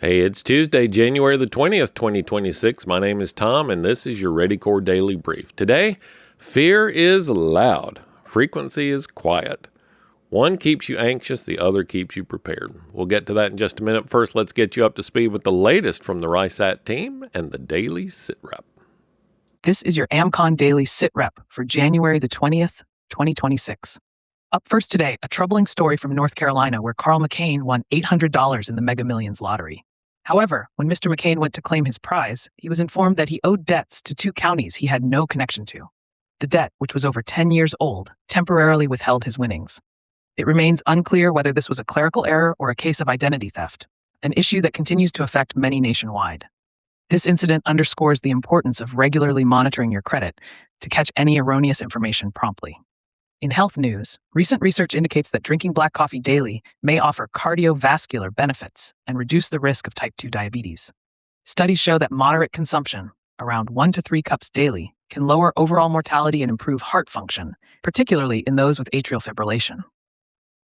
Hey, it's Tuesday, January the 20th, 2026. My name is Tom, and this is your Ready Core Daily Brief. Today, fear is loud. Frequency is quiet. One keeps you anxious, the other keeps you prepared. We'll get to that in just a minute. First, let's get you up to speed with the latest from the RISAT team and the Daily Sit Rep. This is your AmCon Daily Sit Rep for January the 20th, 2026. Up first today, a troubling story from North Carolina where Carl McCain won $800 in the Mega Millions lottery. However, when Mr. McCain went to claim his prize, he was informed that he owed debts to two counties he had no connection to. The debt, which was over 10 years old, temporarily withheld his winnings. It remains unclear whether this was a clerical error or a case of identity theft, an issue that continues to affect many nationwide. This incident underscores the importance of regularly monitoring your credit to catch any erroneous information promptly. In health news, recent research indicates that drinking black coffee daily may offer cardiovascular benefits and reduce the risk of type 2 diabetes. Studies show that moderate consumption, around 1 to 3 cups daily, can lower overall mortality and improve heart function, particularly in those with atrial fibrillation.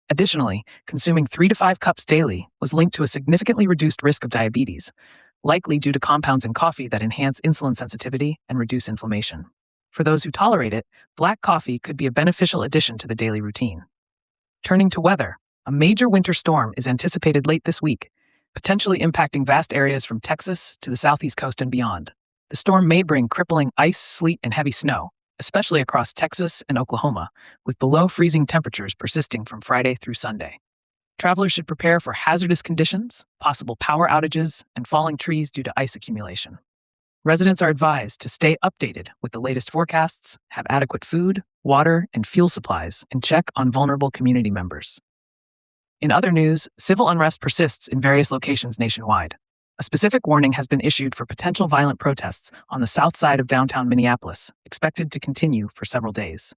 Additionally, consuming 3 to 5 cups daily was linked to a significantly reduced risk of diabetes, likely due to compounds in coffee that enhance insulin sensitivity and reduce inflammation. For those who tolerate it, black coffee could be a beneficial addition to the daily routine. Turning to weather, a major winter storm is anticipated late this week, potentially impacting vast areas from Texas to the southeast coast and beyond. The storm may bring crippling ice, sleet, and heavy snow, especially across Texas and Oklahoma, with below freezing temperatures persisting from Friday through Sunday. Travelers should prepare for hazardous conditions, possible power outages, and falling trees due to ice accumulation. Residents are advised to stay updated with the latest forecasts, have adequate food, water, and fuel supplies, and check on vulnerable community members. In other news, civil unrest persists in various locations nationwide. A specific warning has been issued for potential violent protests on the south side of downtown Minneapolis, expected to continue for several days.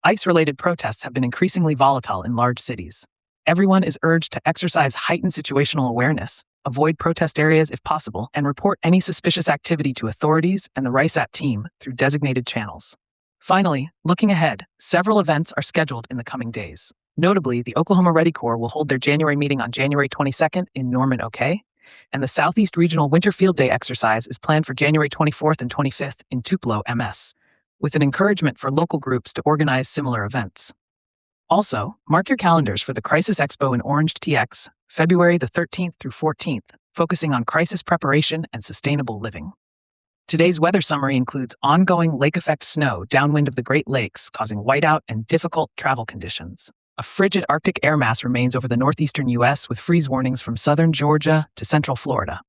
ICE-related protests have been increasingly volatile in large cities. Everyone is urged to exercise heightened situational awareness, avoid protest areas if possible, and report any suspicious activity to authorities and the RISAT team through designated channels. Finally, looking ahead, several events are scheduled in the coming days. Notably, the Oklahoma Ready Corps will hold their January meeting on January 22nd in Norman, OK, and the Southeast Regional Winter Field Day exercise is planned for January 24th and 25th in Tupelo, MS, with an encouragement for local groups to organize similar events. Also, mark your calendars for the Crisis Expo in Orange TX, February the 13th through 14th, focusing on crisis preparation and sustainable living. Today's weather summary includes ongoing lake effect snow downwind of the Great Lakes, causing whiteout and difficult travel conditions. A frigid Arctic air mass remains over the northeastern U.S. with freeze warnings from southern Georgia to central Florida.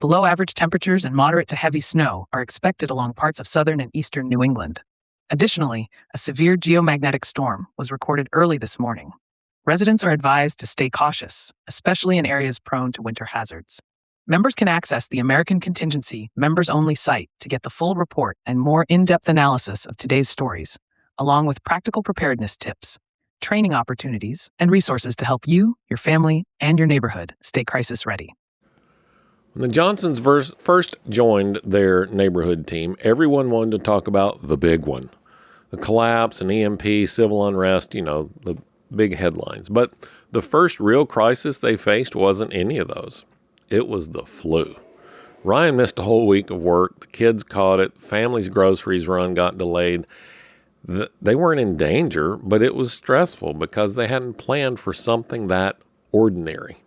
Below average temperatures and moderate to heavy snow are expected along parts of southern and eastern New England. Additionally, a severe geomagnetic storm was recorded early this morning. Residents are advised to stay cautious, especially in areas prone to winter hazards. Members can access the American Contingency Members-Only site to get the full report and more in-depth analysis of today's stories, along with practical preparedness tips, training opportunities, and resources to help you, your family, and your neighborhood stay crisis ready. When the Johnsons first joined their neighborhood team, everyone wanted to talk about the big one. The collapse, an EMP, civil unrest, the big headlines. But the first real crisis they faced wasn't any of those. It was the flu. Ryan missed a whole week of work. The kids caught it. The family's groceries run got delayed. They weren't in danger, but it was stressful because they hadn't planned for something that ordinary.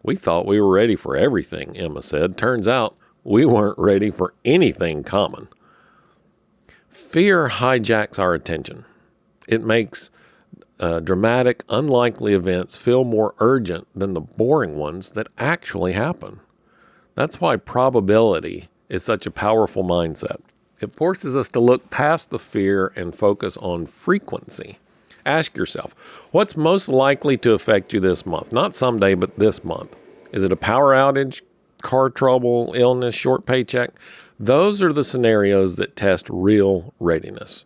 We thought we were ready for everything, Emma said. Turns out we weren't ready for anything common. Fear hijacks our attention. It makes dramatic, unlikely events feel more urgent than the boring ones that actually happen. That's why probability is such a powerful mindset. It forces us to look past the fear and focus on frequency. Ask yourself, what's most likely to affect you this month? Not someday, but this month. Is it a power outage, car trouble, illness, short paycheck? Those are the scenarios that test real readiness.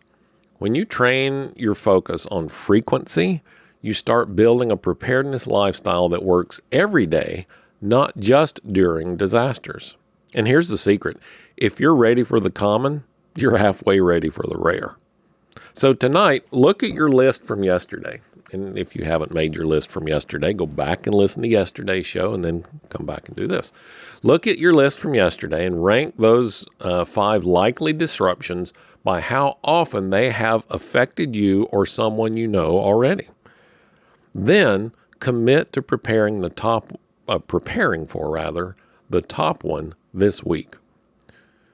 When you train your focus on frequency, you start building a preparedness lifestyle that works every day, not just during disasters. And here's the secret. If you're ready for the common, you're halfway ready for the rare. So tonight, look at your list from yesterday. And if you haven't made your list from yesterday, go back and listen to yesterday's show and then come back and do this. Look at your list from yesterday and rank those 5 likely disruptions by how often they have affected you or someone you know already. Then commit to preparing for the top one this week.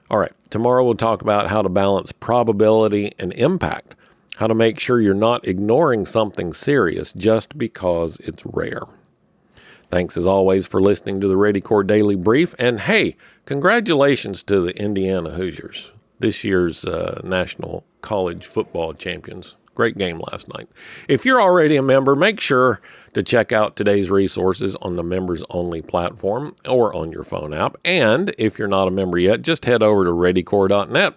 All right, tomorrow we'll talk about how to balance probability and impact, how to make sure you're not ignoring something serious just because it's rare. Thanks as always for listening to the Ready Corps Daily Brief. And hey, congratulations to the Indiana Hoosiers, this year's National College Football Champions. Great game last night. If you're already a member, make sure to check out today's resources on the members only platform or on your phone app. And if you're not a member yet, just head over to readycorps.net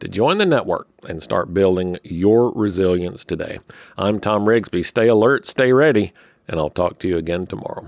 to join the network and start building your resilience today. I'm Tom Rigsby. Stay alert, stay ready, and I'll talk to you again tomorrow.